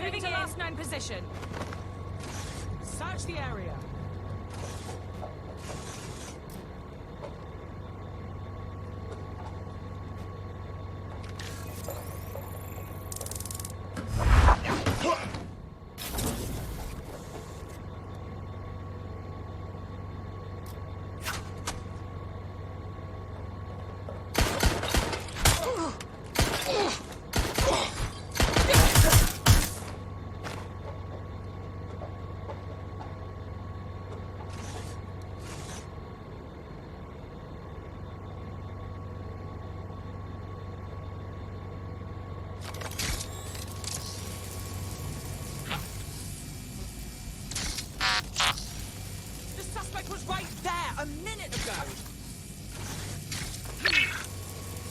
Moving to last known position. Search the area. Was right there a minute ago.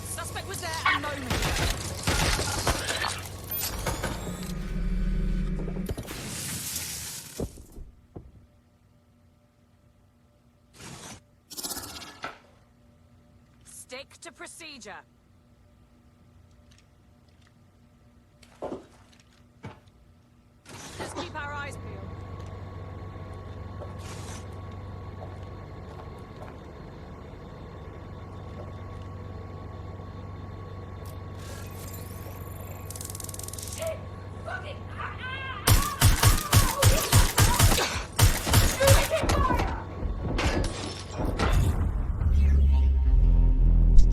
Suspect was there a moment ago. Stick to procedure. Just keep our eyes peeled.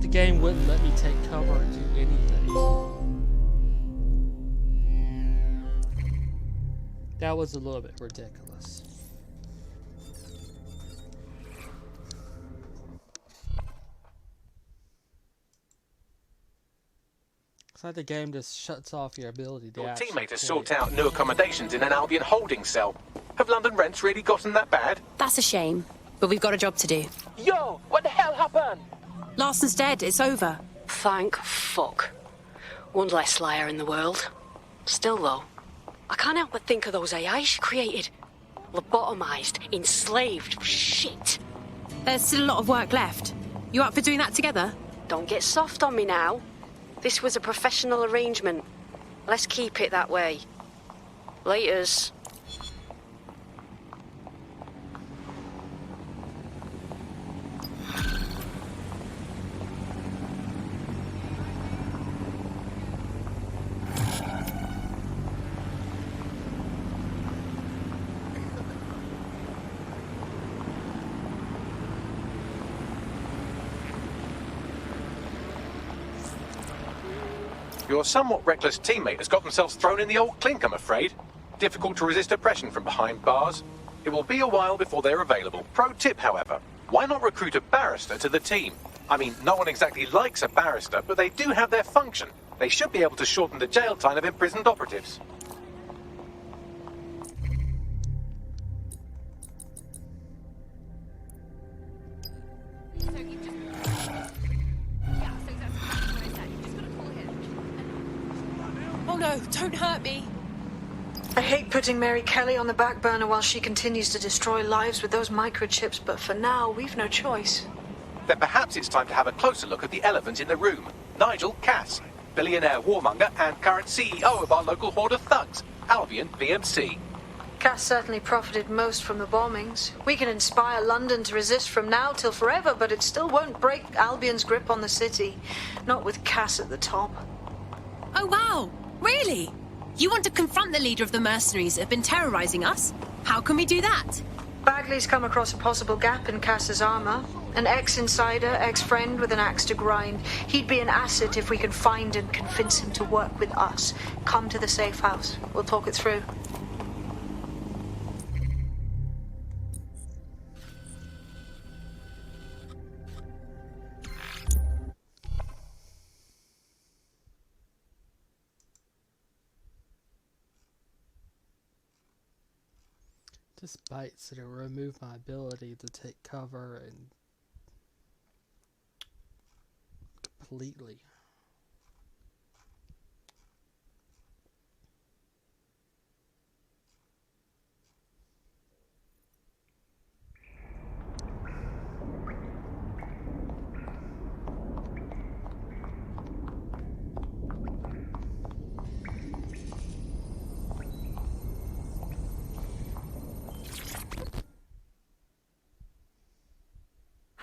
The game wouldn't let me take cover and do anything. That was a little bit ridiculous. It's like the game just shuts off your ability to Your actually teammate has play. sought out new accommodations in an Albion holding cell. Have London rents really gotten that bad? That's a shame, but we've got a job to do. Yo, what the hell happened? Larson's dead, it's over. Thank fuck. One less liar in the world. Still though, I can't help but think of those AIs she created. Lobotomized, enslaved, shit. There's still a lot of work left. You up for doing that together? Don't get soft on me now. This was a professional arrangement. Let's keep it that way. Laters. Your somewhat reckless teammate has got themselves thrown in the old clink, I'm afraid. Difficult to resist oppression from behind bars. It will be a while before they're available. Pro tip, however, why not recruit a barrister to the team? I mean, no one exactly likes a barrister, but they do have their function. They should be able to shorten the jail time of imprisoned operatives. Oh no, don't hurt me. I hate putting Mary Kelly on the back burner while she continues to destroy lives with those microchips, but for now, we've no choice. Then perhaps it's time to have a closer look at the elephant in the room. Nigel Cass, billionaire warmonger and current CEO of our local horde of thugs, Albion VMC. Cass certainly profited most from the bombings. We can inspire London to resist from now till forever, but it still won't break Albion's grip on the city. Not with Cass at the top. Oh wow, really? You want to confront the leader of the mercenaries that have been terrorizing us? How can we do that? Bagley's come across a possible gap in Cass's armor. An ex-insider, ex-friend with an axe to grind. He'd be an asset if we can find and convince him to work with us. Come to the safe house. We'll talk it through. Despite so to remove my ability to take cover and completely.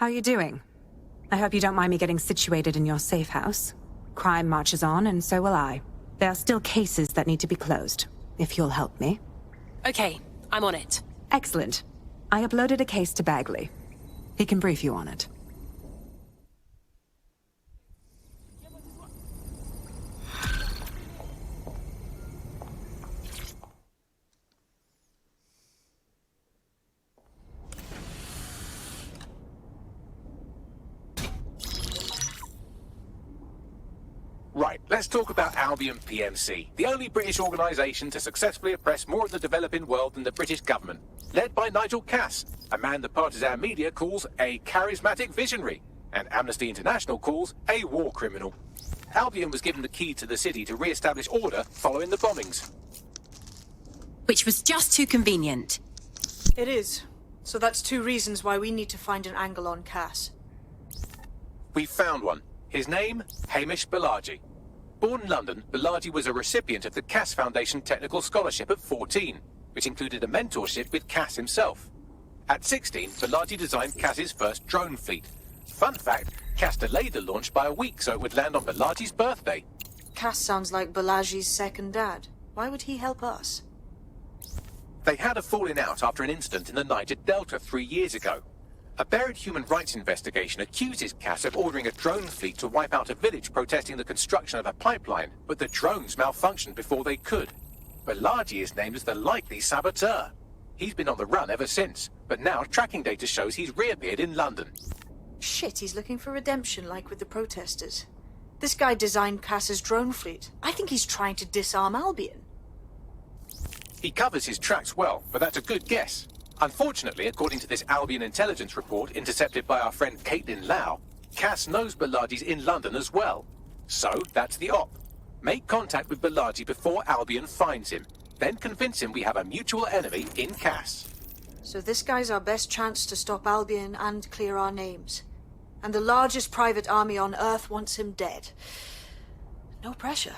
How you doing? I hope you don't mind me getting situated in your safe house. Crime marches on, and so will I. There are still cases that need to be closed, if you'll help me. Okay, I'm on it. Excellent. I uploaded a case to Bagley. He can brief you on it. Right, let's talk about Albion PMC, the only British organisation to successfully oppress more of the developing world than the British government. Led by Nigel Cass, a man the partisan media calls a charismatic visionary, and Amnesty International calls a war criminal. Albion was given the key to the city to re-establish order following the bombings. Which was just too convenient. It is. So that's 2 reasons why we need to find an angle on Cass. We found one. His name, Hamish Balaji. Born in London, Balaji was a recipient of the Cass Foundation Technical Scholarship at 14, which included a mentorship with Cass himself. At 16, Balaji designed Cass's first drone fleet. Fun fact, Cass delayed the launch by a week so it would land on Balaji's birthday. Cass sounds like Balaji's second dad. Why would he help us? They had a falling out after an incident in the Niger Delta 3 years ago. A buried human rights investigation accuses Cass of ordering a drone fleet to wipe out a village protesting the construction of a pipeline, but the drones malfunctioned before they could. Balaji is named as the likely saboteur. He's been on the run ever since, but now tracking data shows he's reappeared in London. Shit, he's looking for redemption like with the protesters. This guy designed Cass's drone fleet. I think he's trying to disarm Albion. He covers his tracks well, but that's a good guess. Unfortunately, according to this Albion intelligence report intercepted by our friend Caitlin Lau, Cass knows Balaji's in London as well. So, that's the op. Make contact with Balaji before Albion finds him. Then convince him we have a mutual enemy in Cass. So this guy's our best chance to stop Albion and clear our names. And the largest private army on Earth wants him dead. No pressure.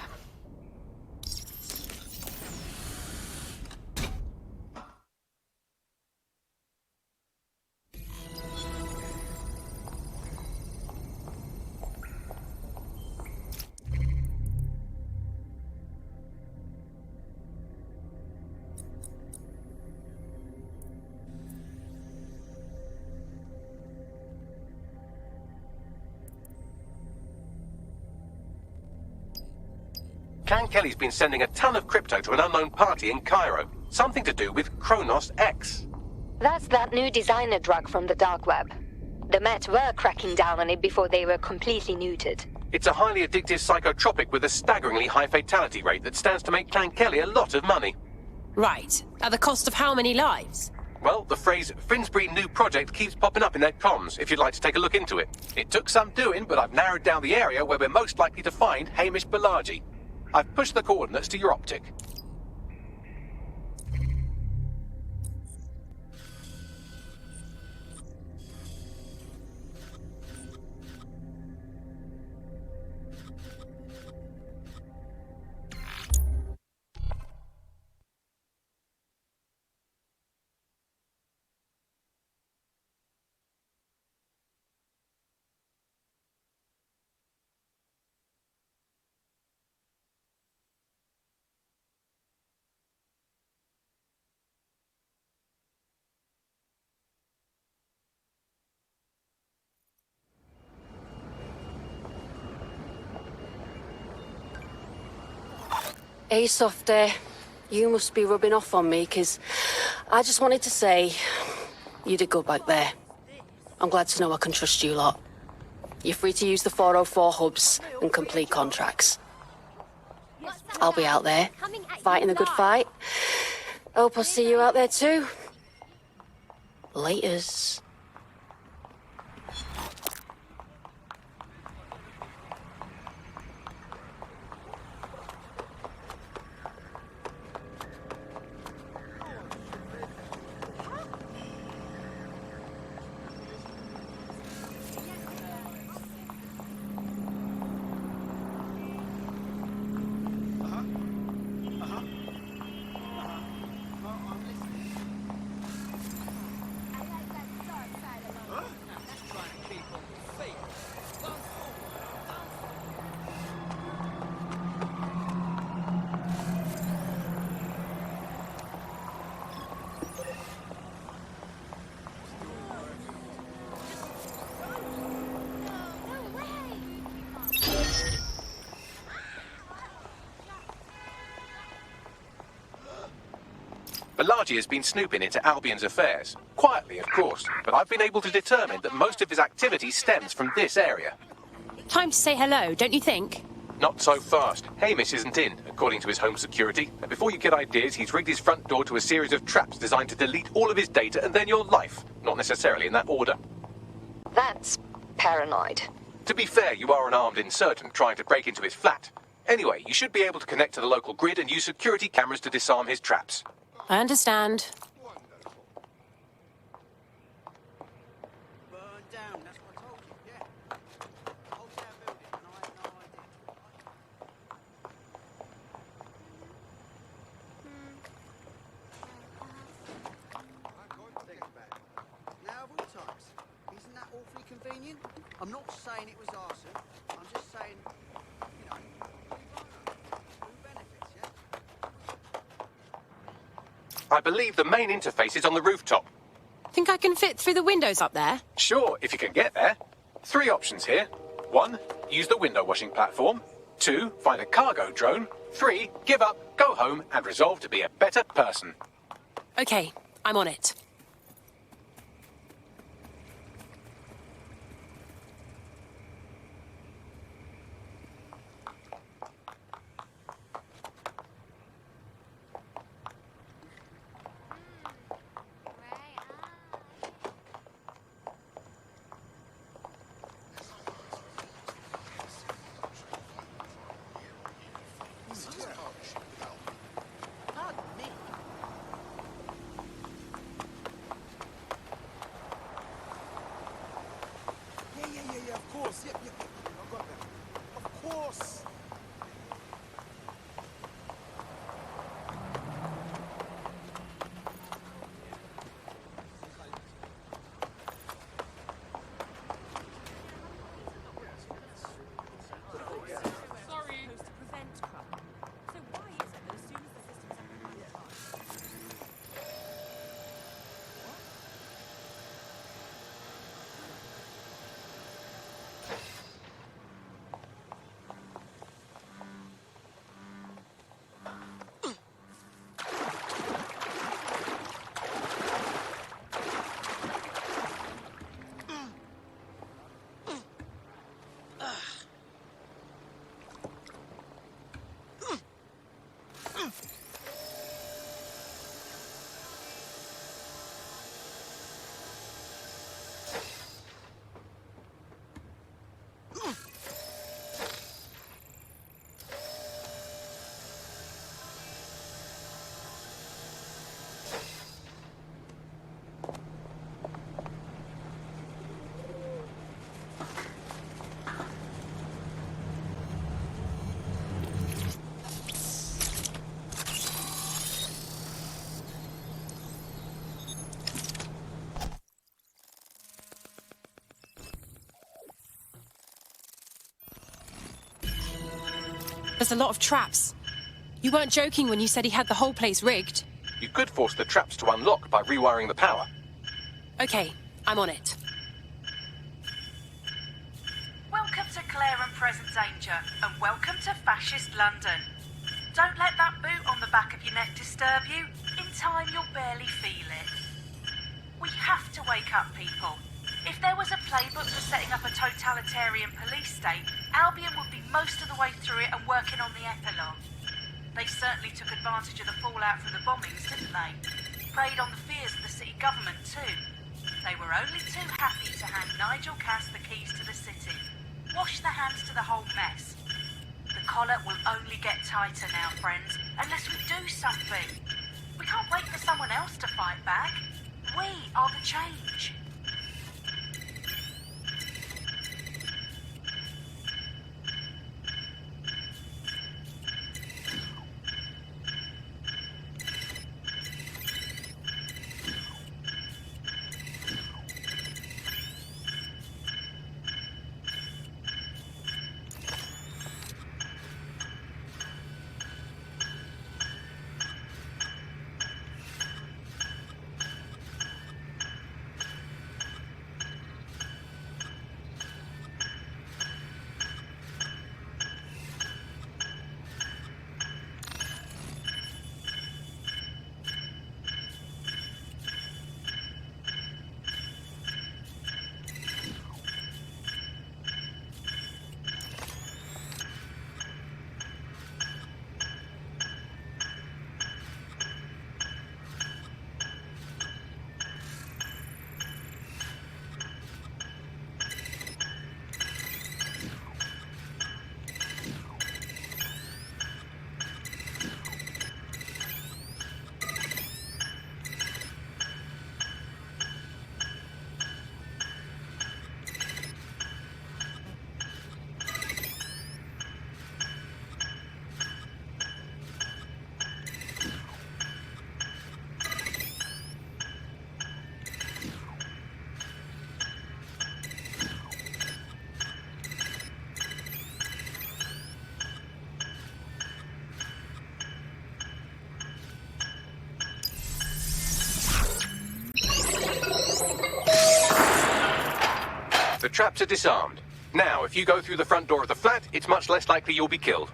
Clan Kelly's been sending a ton of crypto to an unknown party in Cairo. Something to do with Kronos X. That's that new designer drug from the dark web. The Met were cracking down on it before they were completely neutered. It's a highly addictive psychotropic with a staggeringly high fatality rate that stands to make Clan Kelly a lot of money. Right. At the cost of how many lives? Well, the phrase Finsbury New Project keeps popping up in their comms, if you'd like to take a look into it. It took some doing, but I've narrowed down the area where we're most likely to find Hamish Balaji. I've pushed the coordinates to your optic. Hey, Softy. You must be rubbing off on me, 'cause I just wanted to say you did good back there. I'm glad to know I can trust you lot. You're free to use the 404 hubs and complete contracts. I'll be out there, fighting a good fight. Hope I'll see you out there too. Laters. Bellagio has been snooping into Albion's affairs. Quietly, of course, but I've been able to determine that most of his activity stems from this area. Time to say hello, don't you think? Not so fast. Hamish isn't in, according to his home security. And before you get ideas, he's rigged his front door to a series of traps designed to delete all of his data and then your life. Not necessarily in that order. That's paranoid. To be fair, you are an armed insurgent trying to break into his flat. Anyway, you should be able to connect to the local grid and use security cameras to disarm his traps. I understand. Isn't that awfully convenient? I'm not saying it was arson. I'm just saying, you know, who benefits, yeah? I believe the main interface is on the rooftop. Think I can fit through the windows up there? Sure, if you can get there. 3 options here. 1, use the window washing platform. 2, find a cargo drone. 3, give up, go home, and resolve to be a better person. Okay, I'm on it. Yeah, of course. Yep, I've got that. Of course. There's a lot of traps. You weren't joking when you said he had the whole place rigged. You could force the traps to unlock by rewiring the power. Okay, I'm on it. Welcome to Claire and Present Danger, and welcome to Fascist London. Don't let that boot on the back of your neck disturb you. In time, you'll barely feel it. We have to wake up, people. If there was a playbook for setting up a totalitarian police state, Albion would be most of the way through it and working on the epilogue. They certainly took advantage of the fallout from the bombings, didn't they? Preyed on the fears of the city government, too. They were only too happy to hand Nigel Cass the keys to the city. Wash their hands to the whole mess. The collar will only get tighter now, friends, unless we do something. We can't wait for someone else to fight back. We are the change. traps are disarmed. Now, if you go through the front door of the flat, it's much less likely you'll be killed.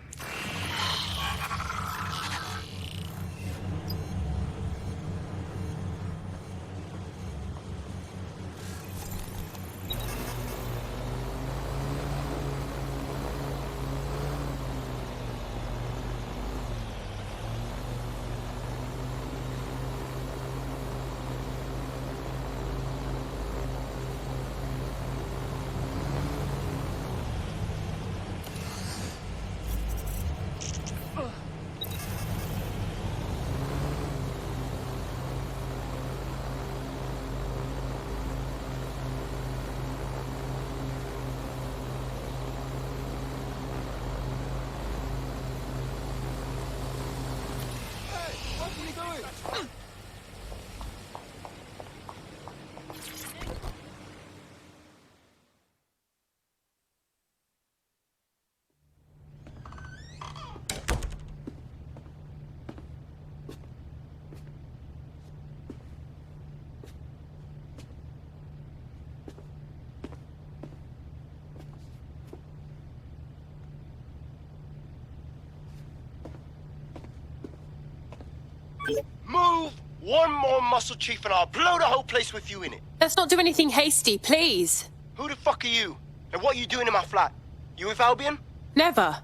Move one more muscle, Chief, and I'll blow the whole place with you in it. Let's not do anything hasty, please. Who the fuck are you? And what are you doing in my flat? You with Albion? Never.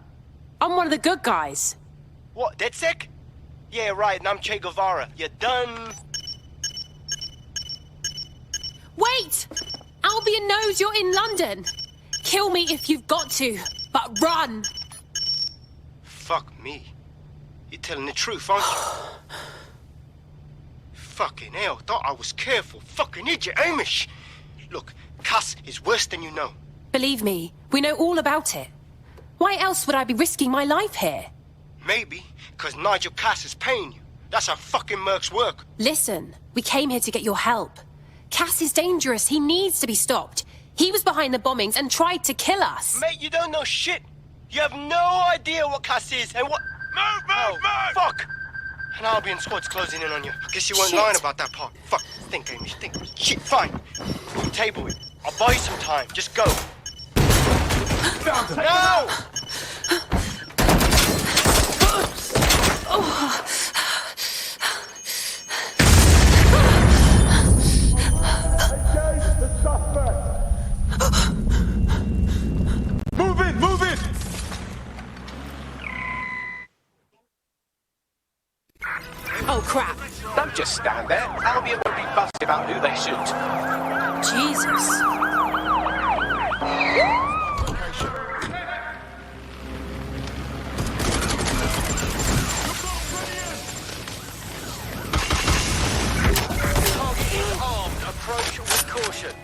I'm one of the good guys. What, DedSec? Yeah, right, and I'm Che Guevara. You done? Wait! Albion knows you're in London. Kill me if you've got to, but run! Fuck me. You're telling the truth, aren't you? Fucking hell, thought I was careful. Fucking idiot, Amish. Look, Cass is worse than you know. Believe me, we know all about it. Why else would I be risking my life here? Maybe, because Nigel Cass is paying you. That's how fucking mercs work. Listen, we came here to get your help. Cass is dangerous. He needs to be stopped. He was behind the bombings and tried to kill us. Mate, you don't know shit. You have no idea what Cass is and what... Move! Fuck! An Albion squad's closing in on you. I guess you weren't lying about that part. Fuck. Think, Amish, think. Shit, fine. We'll table it. I'll buy you some time. Just go. No! Move it! Oh, crap. Don't just stand there. Albion will be fussed about who they shoot. Jesus. Target is armed. Approach with caution.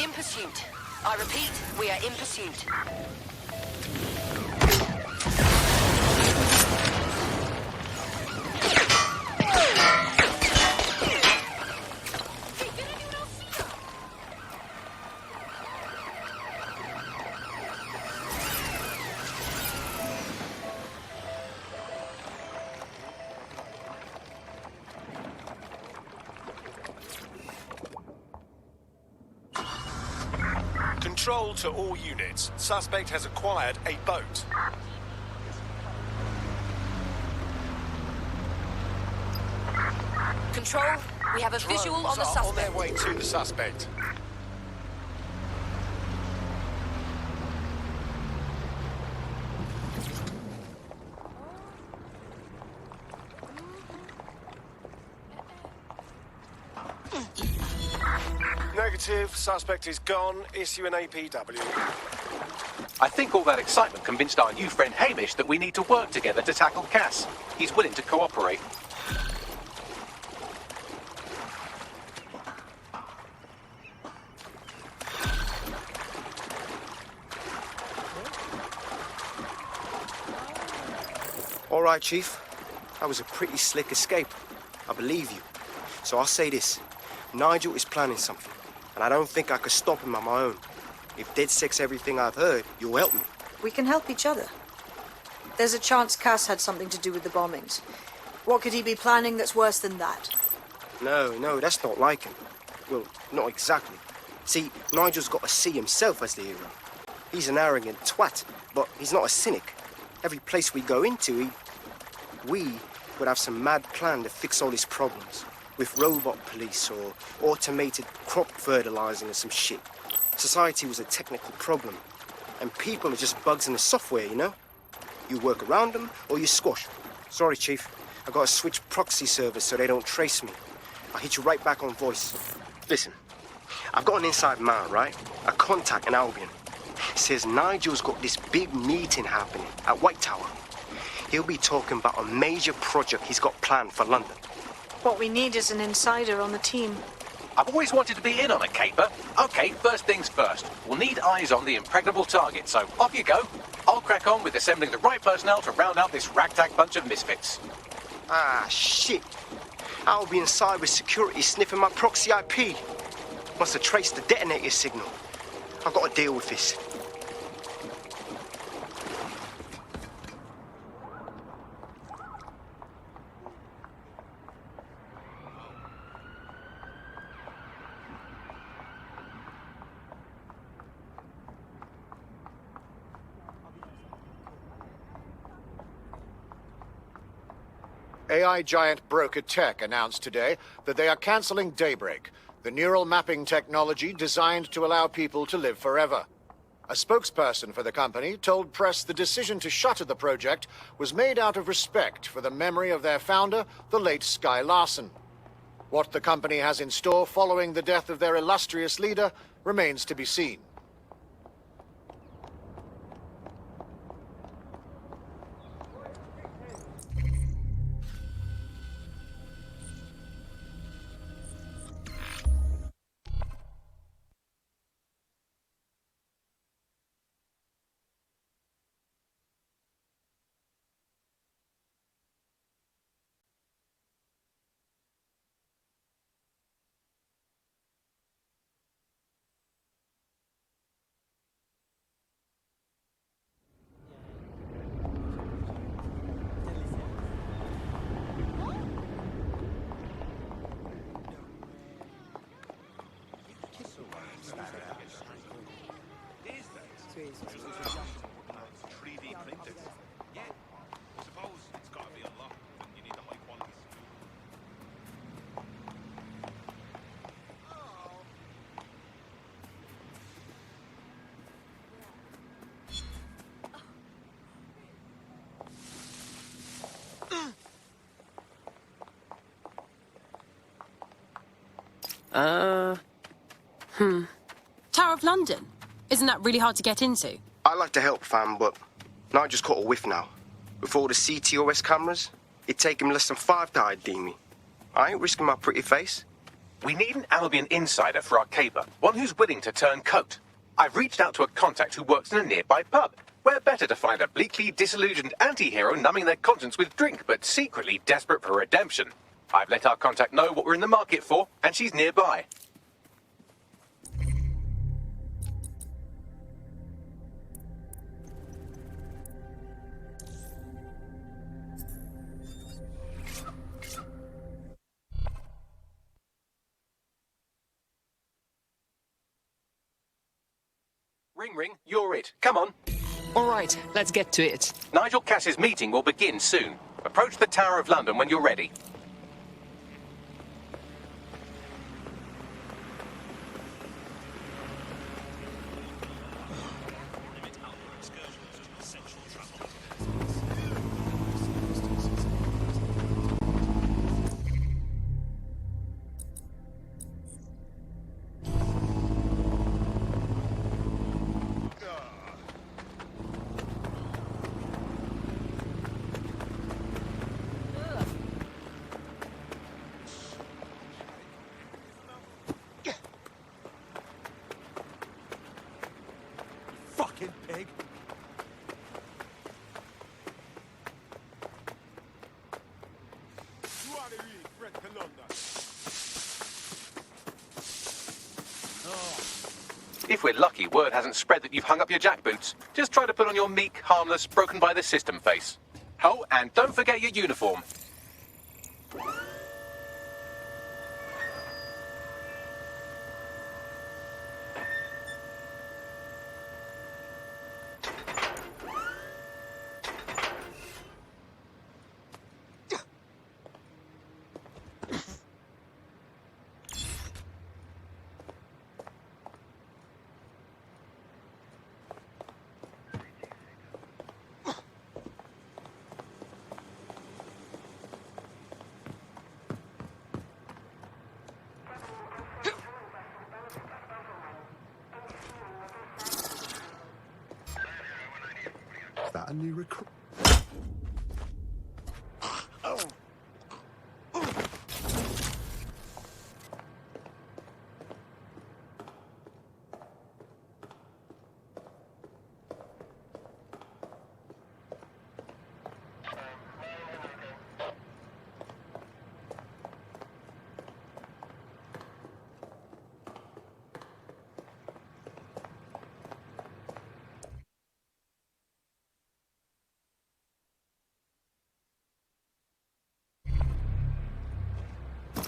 In pursuit. I repeat, we are in pursuit. Control to all units. Suspect has acquired a boat. Control, we have a visual on the Drones are suspect. on their way to the suspect. Negative. Suspect is gone. Issue an APW. I think all that excitement convinced our new friend Hamish that we need to work together to tackle Cass. He's willing to cooperate. All right, Chief. That was a pretty slick escape. I believe you. So I'll say this. Nigel is planning something, and I don't think I could stop him on my own. If DedSec's everything I've heard, you'll help me. We can help each other. There's a chance Cass had something to do with the bombings. What could he be planning that's worse than that? No, that's not like him. Well, not exactly. See, Nigel's got to see himself as the hero. He's an arrogant twat, but he's not a cynic. Every place we go into, we would have some mad plan to fix all his problems. With robot police or automated crop fertilizing or some shit. Society was a technical problem. And people are just bugs in the software, you know? You work around them or you squash them. Sorry, Chief. I gotta switch proxy servers so they don't trace me. I'll hit you right back on voice. Listen, I've got an inside man, right? A contact in Albion. Says Nigel's got this big meeting happening at White Tower. He'll be talking about a major project he's got planned for London. What we need is an insider on the team. I've always wanted to be in on a caper. Okay, first things first. We'll need eyes on the impregnable target, so off you go. I'll crack on with assembling the right personnel to round out this ragtag bunch of misfits. Ah, shit. I'll be inside with security sniffing my proxy IP. Must have traced the detonator signal. I've got to deal with this. AI giant Broker Tech announced today that they are cancelling Daybreak, the neural mapping technology designed to allow people to live forever. A spokesperson for the company told press the decision to shutter the project was made out of respect for the memory of their founder, the late Sky Larson. What the company has in store following the death of their illustrious leader remains to be seen. Tower of London? Isn't that really hard to get into? I'd like to help, fam, but Nigel's caught a whiff now. With all the CTOS cameras, it'd take him less than 5 to ID me. I ain't risking my pretty face. We need an Albion insider for our caper, one who's willing to turn coat. I've reached out to a contact who works in a nearby pub. Where better to find a bleakly disillusioned anti-hero numbing their conscience with drink, but secretly desperate for redemption. I've let our contact know what we're in the market for, and she's nearby. Ring, ring, you're it. Come on. All right, let's get to it. Nigel Cass's meeting will begin soon. Approach the Tower of London when you're ready. If we're lucky, word hasn't spread that you've hung up your jackboots. Just try to put on your meek, harmless, broken-by-the-system face. Oh, and don't forget your uniform. Is that a new recruit?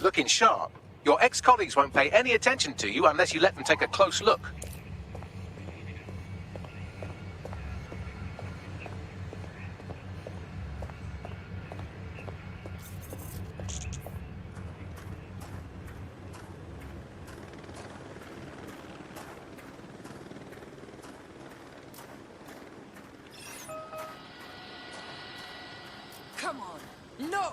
Looking sharp. Your ex-colleagues won't pay any attention to you unless you let them take a close look. Come on. No!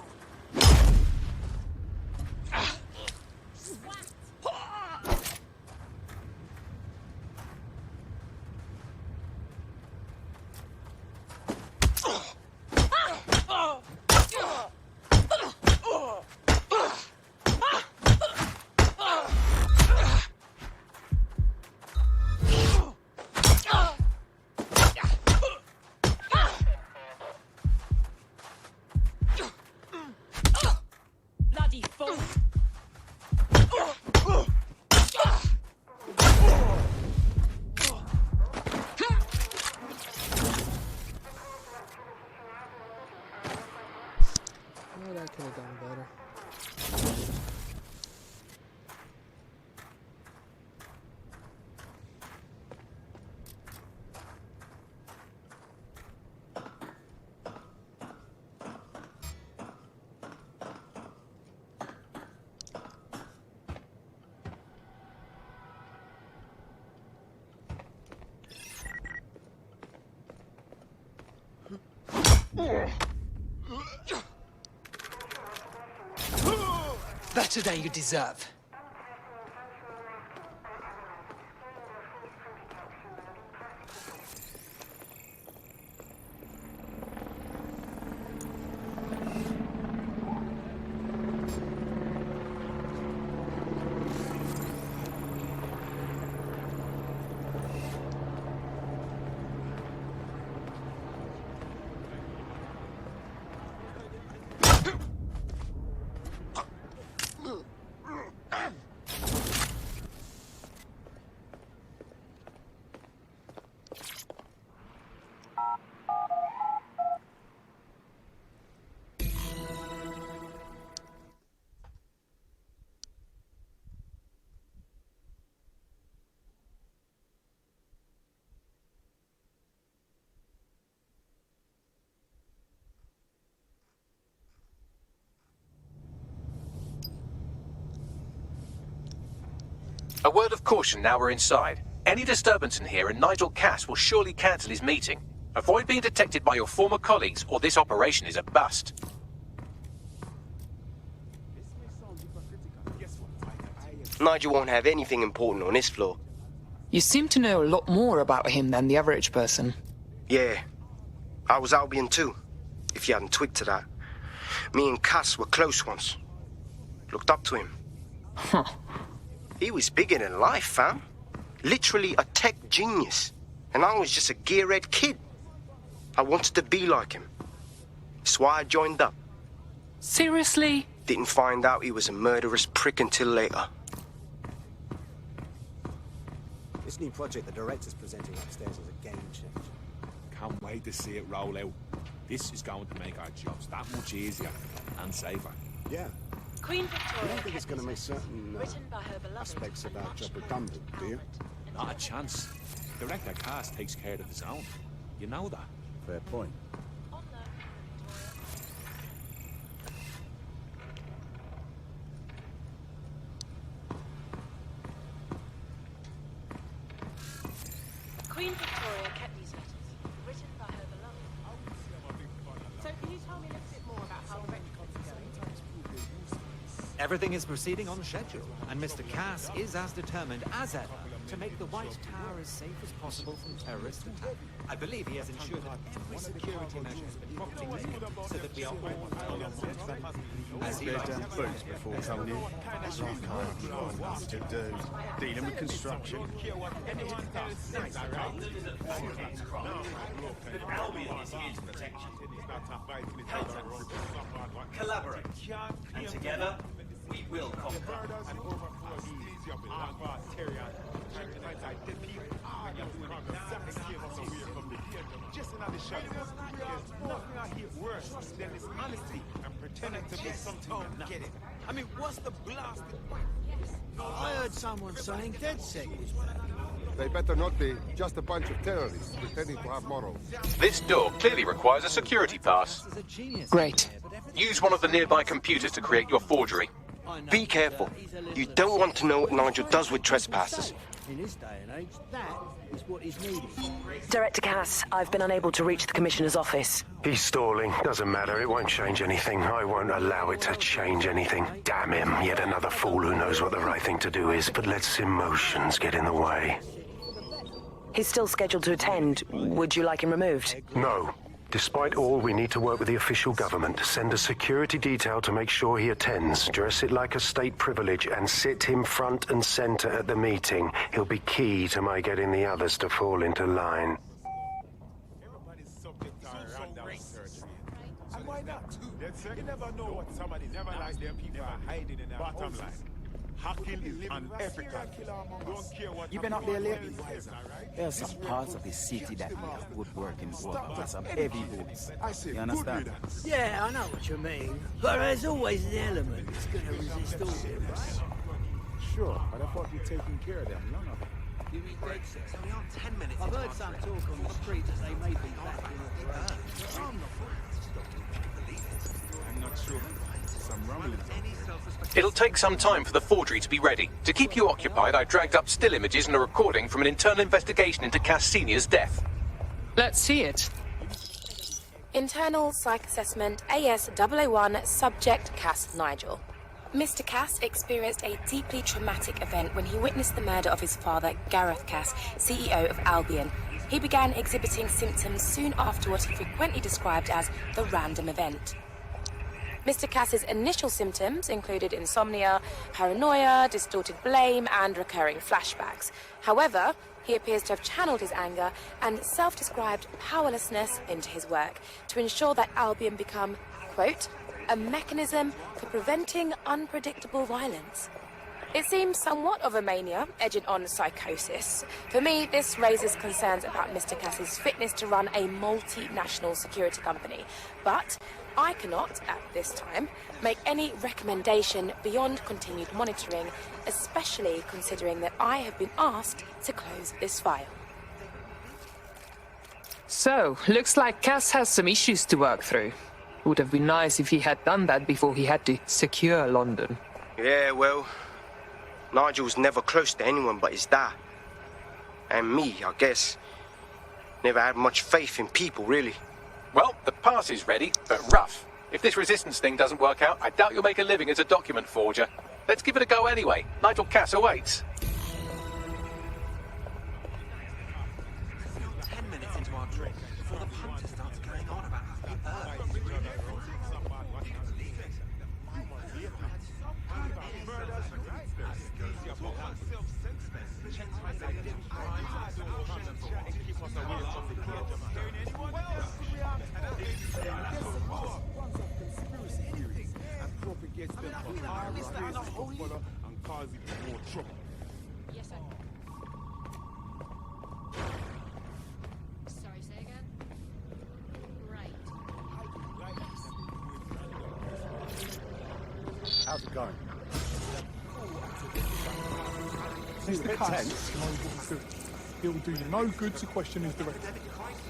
Bloody fool! Well, I could have done better. Better than you deserve. A word of caution now we're inside. Any disturbance in here and Nigel Cass will surely cancel his meeting. Avoid being detected by your former colleagues or this operation is a bust. Nigel won't have anything important on this floor. You seem to know a lot more about him than the average person. Yeah. I was Albion too, if you hadn't twigged to that. Me and Cass were close once. Looked up to him. Huh. He was bigger than life, fam. Literally a tech genius. And I was just a gearhead kid. I wanted to be like him. That's why I joined up. Seriously? Didn't find out he was a murderous prick until later. This new project the director's presenting upstairs is a game changer. Can't wait to see it roll out. This is going to make our jobs that much easier and safer. Yeah. Queen You Victoria don't think it's going to make certain written by her beloved aspects of our job redundant, do you? Not a chance. Director Cass takes care of his own. You know that. Fair point. Queen Victoria kept these letters, written by her beloved. So can you tell me a little bit more about how the retcon's going? Everything is proceeding on schedule, and Mr. Cass is as determined as ever to make the White Tower as safe as possible from terrorist attack. I believe he has ensured that every security measure has been properly taken so that we are all as he There's damn boots before coming in. Like I want to do. Dealing with construction. Collaborate, and together we will conquer. Just another shot. There's nothing I hate worse than this honesty and pretending to be something you're not. Get it? I mean, what's the blasted point? I heard someone saying DedSec was They better not be just a bunch of terrorists pretending to have morals. This door clearly requires a security pass. Great. Use one of the nearby computers to create your forgery. Be careful. You don't want to know what Nigel does with trespassers. in this day and age. That is what is needed. Director Cass, I've been unable to reach the Commissioner's office. He's stalling. Doesn't matter. It won't change anything. I won't allow it to change anything. Damn him. Yet another fool who knows what the right thing to do is, but lets emotions get in the way. He's still scheduled to attend. Would you like him removed? No. Despite all, we need to work with the official government. Send a security detail to make sure he attends. Dress it like a state privilege and sit him front and center at the meeting. He'll be key to my getting the others to fall into line. And why not? You never know what somebody never like their people are hiding in their bottom line. Hacking and Africa. Don't care what. You been up there lately? There are some parts of the city that need woodworking work and some heavy boots. You understand? Yeah, I know what you mean. But there's always an element that's going to resist all this. Sure, but I thought you'd taken care of them, none of them. You mean dead sets? We are 10 minutes. I've heard some talk on the street that they may be back in operation. I'm not sure. Some rumblings. It'll take some time for the forgery to be ready. To keep you occupied, I dragged up still images and a recording from an internal investigation into Cass Sr.'s death. Let's see it. Internal Psych Assessment AS001 Subject Cass Nigel. Mr. Cass experienced a deeply traumatic event when he witnessed the murder of his father, Gareth Cass, CEO of Albion. He began exhibiting symptoms soon after what he frequently described as the random event. Mr. Cass's initial symptoms included insomnia, paranoia, distorted blame, and recurring flashbacks. However, he appears to have channeled his anger and self-described powerlessness into his work to ensure that Albion become, quote, a mechanism for preventing unpredictable violence. It seems somewhat of a mania, edging on psychosis. For me, this raises concerns about Mr. Cass's fitness to run a multinational security company. But I cannot, at this time, make any recommendation beyond continued monitoring, especially considering that I have been asked to close this file. So, looks like Cass has some issues to work through. Would have been nice if he had done that before he had to secure London. Yeah, well, Nigel's never close to anyone but his dad. And me, I guess. Never had much faith in people, really. Well, the pass is ready, but rough. If this resistance thing doesn't work out, I doubt you'll make a living as a document forger. Let's give it a go anyway. Nigel Cass awaits. 10 minutes into our trip before the punter starts going on about the Earth. And cause even more trouble. How's it going? Mr. Cass, it will do you no good to question his directive.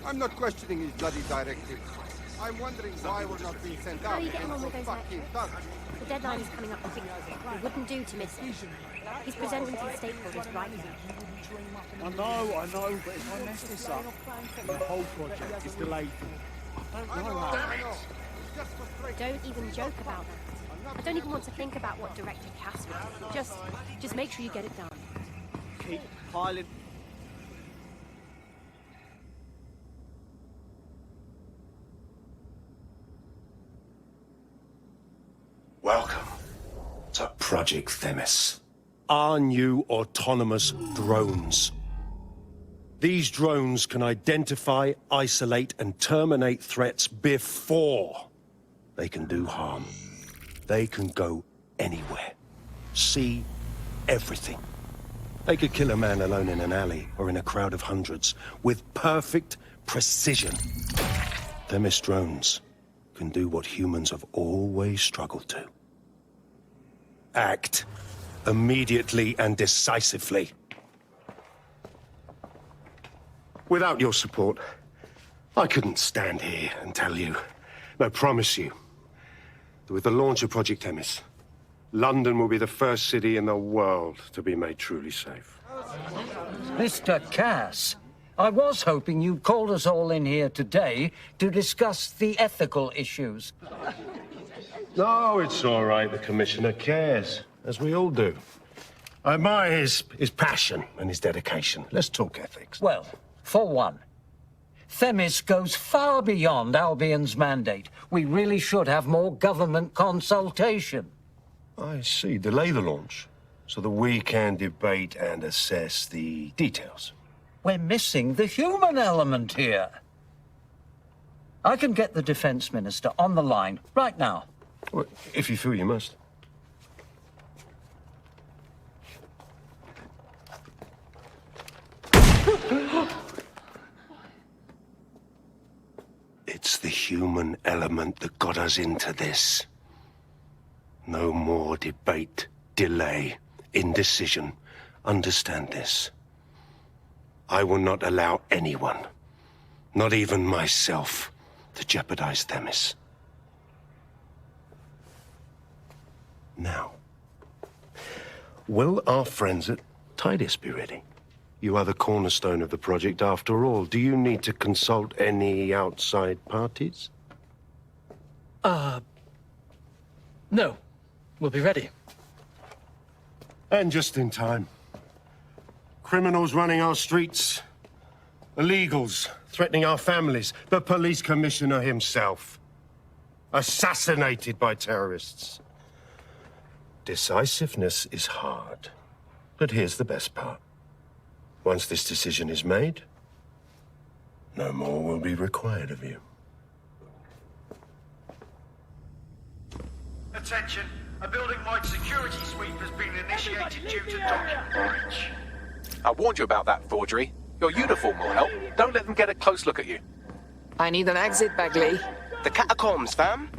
I'm not questioning his bloody directive. I'm wondering why we're not being sent How out are you getting against on with those those fucking lectures? thugs. The deadline is coming up. It wouldn't do to miss it. He's presenting to the stakeholders right now. I know, but if I mess this up, the whole project is delayed. I don't know how. Don't even joke about that. I don't even want to think about what Director Cass would do. Just make sure you get it done. Keep piling. Welcome to Project Themis. Our new autonomous drones. These drones can identify, isolate, and terminate threats before they can do harm. They can go anywhere, see everything. They could kill a man alone in an alley or in a crowd of hundreds with perfect precision. Themis drones can do what humans have always struggled to. Act immediately and decisively. Without your support, I couldn't stand here and tell you, no, promise you, that with the launch of Project Themis, London will be the first city in the world to be made truly safe. Mr. Cass, I was hoping you'd called us all in here today to discuss the ethical issues. No, it's all right. The Commissioner cares, as we all do. I admire his passion and his dedication. Let's talk ethics. Well, for one, Themis goes far beyond Albion's mandate. We really should have more government consultation. I see. Delay the launch so that we can debate and assess the details. We're missing the human element here. I can get the Defense Minister on the line right now. Well, if you feel you must. It's the human element that got us into this. No more debate, delay, indecision. Understand this. I will not allow anyone, not even myself, to jeopardize Themis. Now, will our friends at Tidus be ready? You are the cornerstone of the project after all. Do you need to consult any outside parties? No. We'll be ready. And just in time. Criminals running our streets. Illegals threatening our families. The police commissioner himself. Assassinated by terrorists. Decisiveness is hard. But here's the best part. Once this decision is made, no more will be required of you. Attention. A building-wide security sweep has been initiated due to document breach. I warned you about that forgery. Your uniform will help. Don't let them get a close look at you. I need an exit, Bagley. The catacombs, fam.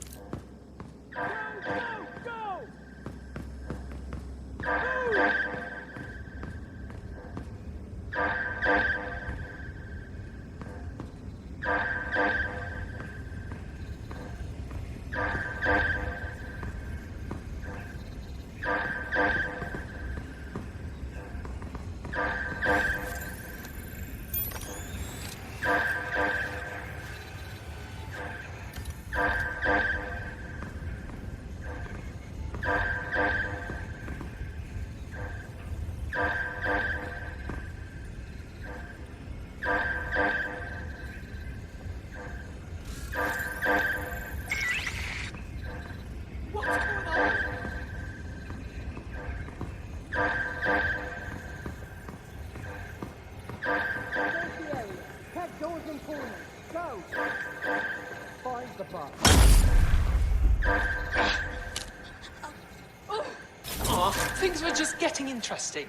Things were just getting interesting.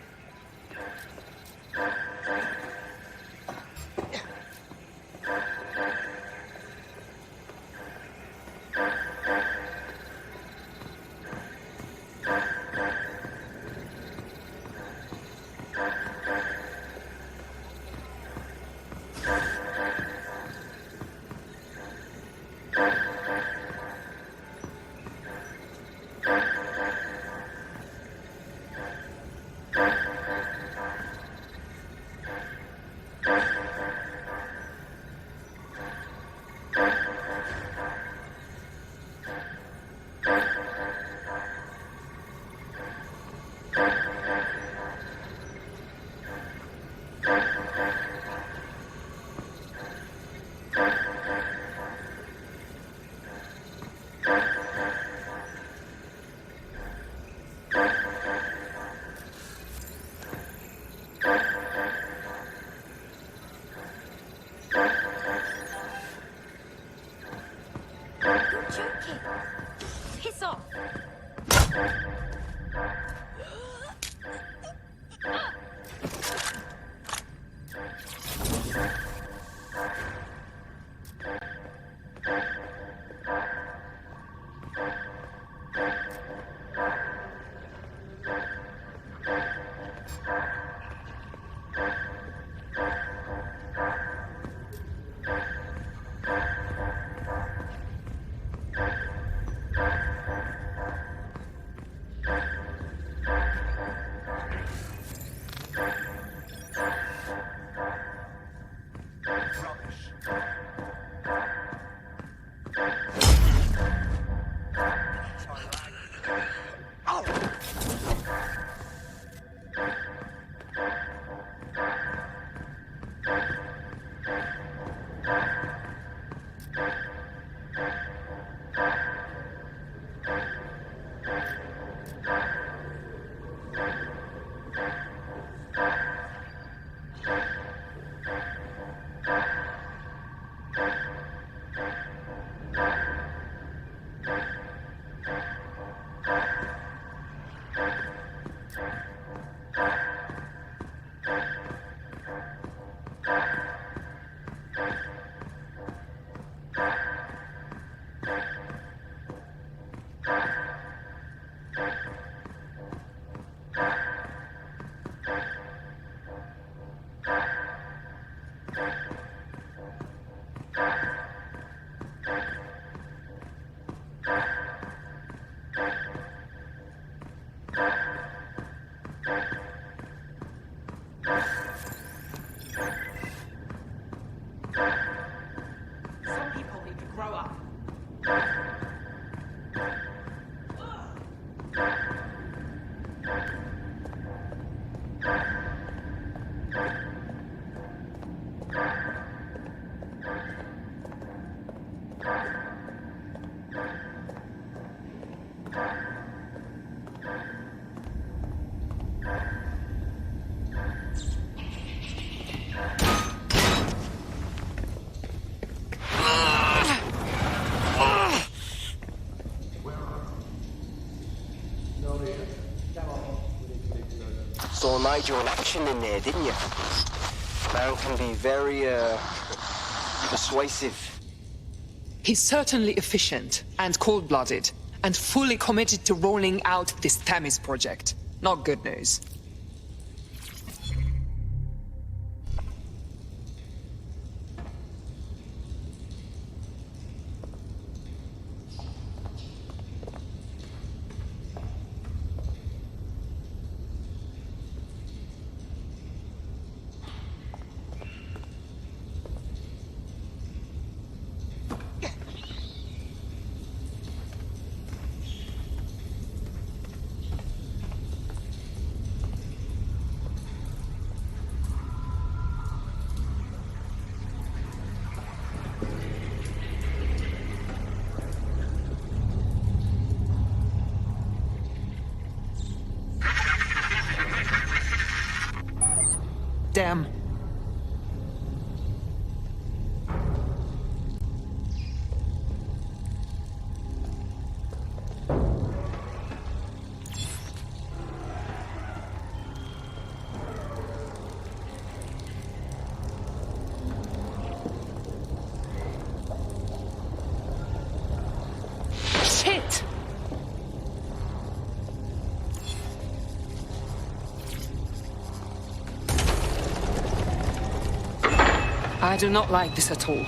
Piss off! Saw Nigel in action in there, didn't you? Man can be very, persuasive. He's certainly efficient and cold-blooded, and fully committed to rolling out this Themis project. Not good news. Damn. Shit! I do not like this at all.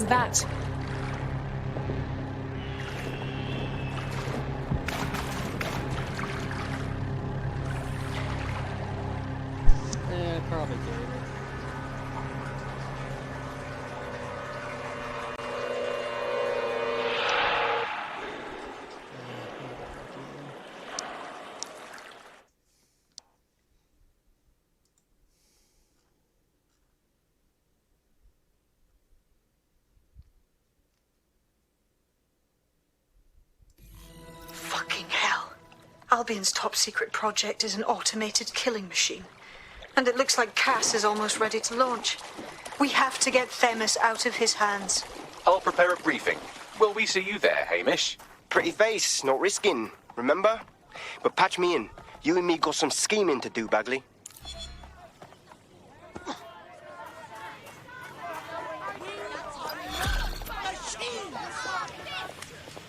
that? Yeah, probably gave it. Fucking hell. Albion's top secret project is an automated killing machine. And it looks like Cass is almost ready to launch. We have to get Themis out of his hands. I'll prepare a briefing. Will we see you there, Hamish? Pretty face, not risking, remember? But patch me in. You and me got some scheming to do, Bagley.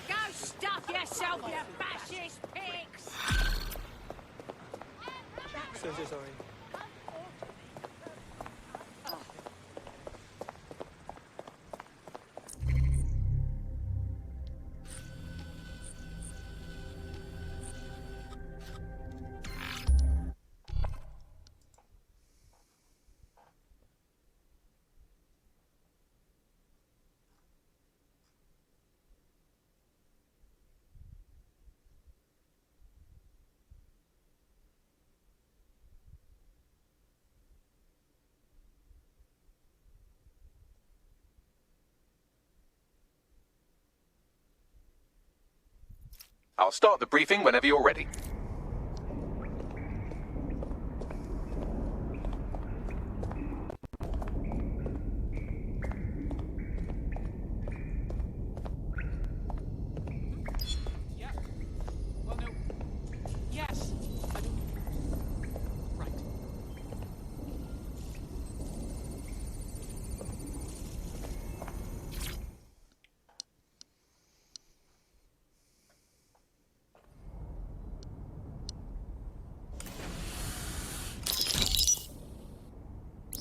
Go stuff yourself, you fascist pigs! So sorry. I'll start the briefing whenever you're ready. Yes! Right.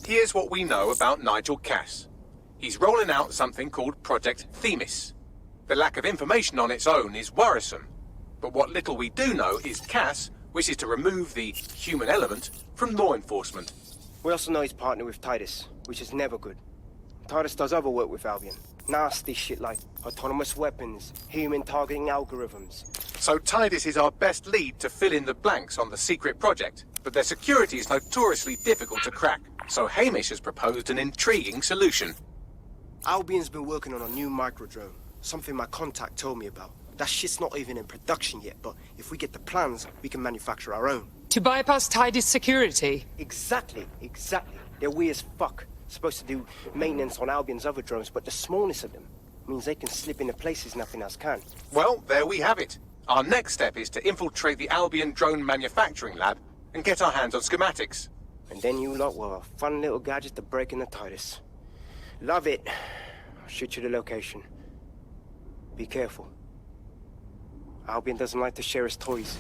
Here's what we know about Nigel Cass. He's rolling out something called Project Themis. The lack of information on its own is worrisome. But what little we do know is Cass wishes to remove the human element from law enforcement. We also know he's partnered with Titus, which is never good. Titus does other work with Albion. Nasty shit like autonomous weapons, human targeting algorithms. So Titus is our best lead to fill in the blanks on the secret project, but their security is notoriously difficult to crack. So Hamish has proposed an intriguing solution. Albion's been working on a new microdrone, something my contact told me about. That shit's not even in production yet, but if we get the plans, we can manufacture our own. To bypass Tidy's security? Exactly. They're weird as fuck. Supposed to do maintenance on Albion's other drones, but the smallness of them means they can slip into places nothing else can. Well, there we have it. Our next step is to infiltrate the Albion drone manufacturing lab and get our hands on schematics. And then you lot will have a fun little gadget to break in the Titus. Love it. I'll shoot you the location. Be careful. Albion doesn't like to share his toys.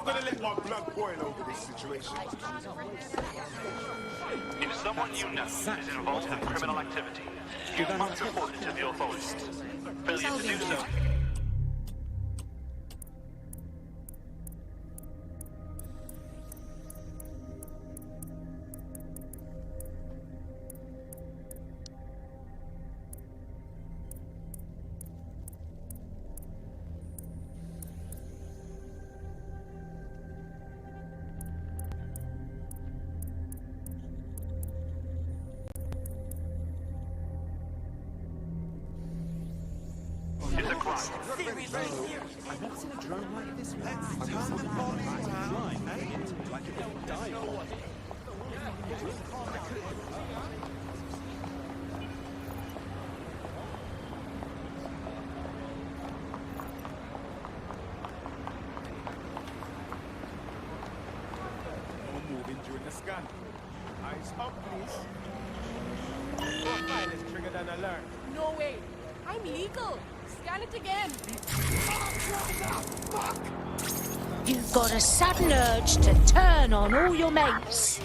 not gonna let my blood boil over this situation. If someone you know is involved in criminal activity, you must report it to the authorities. Failure to do so. It's a crime. I've never seen a drone like this one. Turn the bomb into a fly, like it will die. We're moving during the scan. Eyes up, please. Profile is triggered and alert. No way. I'm legal. Scan it again. You've got a sudden urge to turn on all your mates.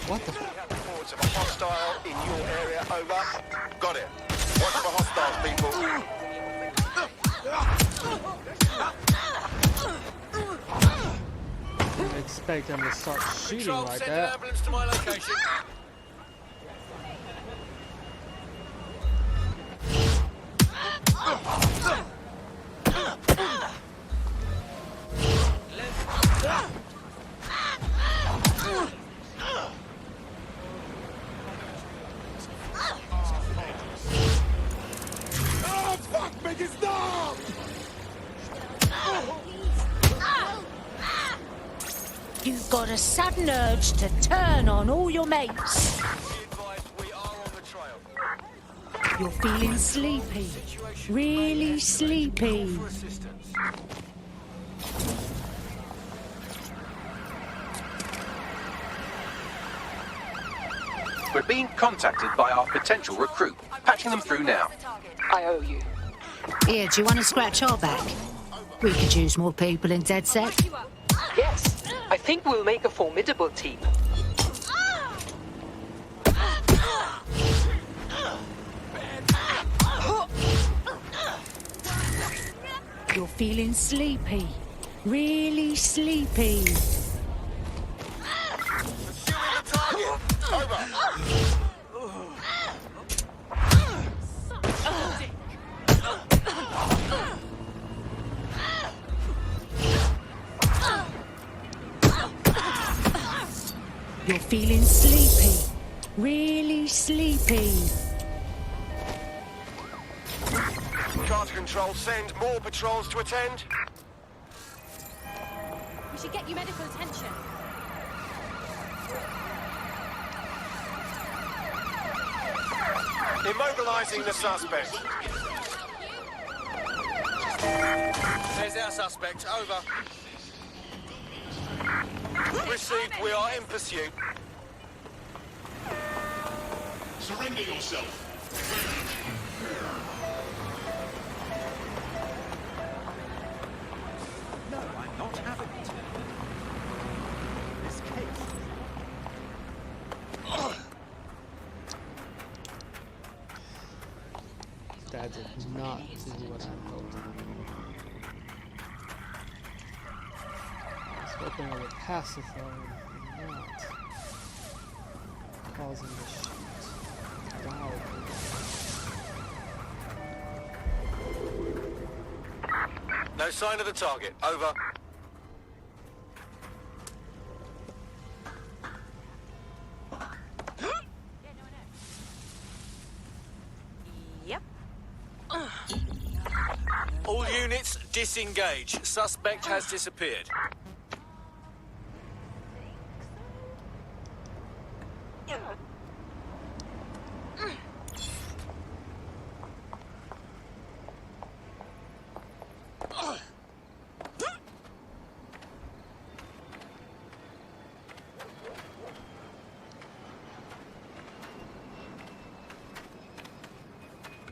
What the? Reports of a hostile in your area. Over. Got it. Watch for hostiles, people. Didn't expect them to start shooting Control, like send an that. ambulance to my location. Oh, fuck, make it stop! You've got a sudden urge to turn on all your mates. You're feeling sleepy. Really sleepy. We're being contacted by our potential recruit. Patching them through now. I owe you. Here, do you want to scratch our back? We could use more people in DedSec. Yes, I think we'll make a formidable team. You're feeling sleepy. Really sleepy. You're feeling sleepy. Really sleepy. Charge control, send more patrols to attend. We should get you medical attention. Immobilizing the suspect. There's our suspect. Over. Received, we are in pursuit. Surrender yourself. No, I'm not having it. This case. That did not do what I hoped. I was hoping it would pacify and not causing the shoot. Wow. No sign of the target. Over. Yep. All units, disengage. Suspect has disappeared.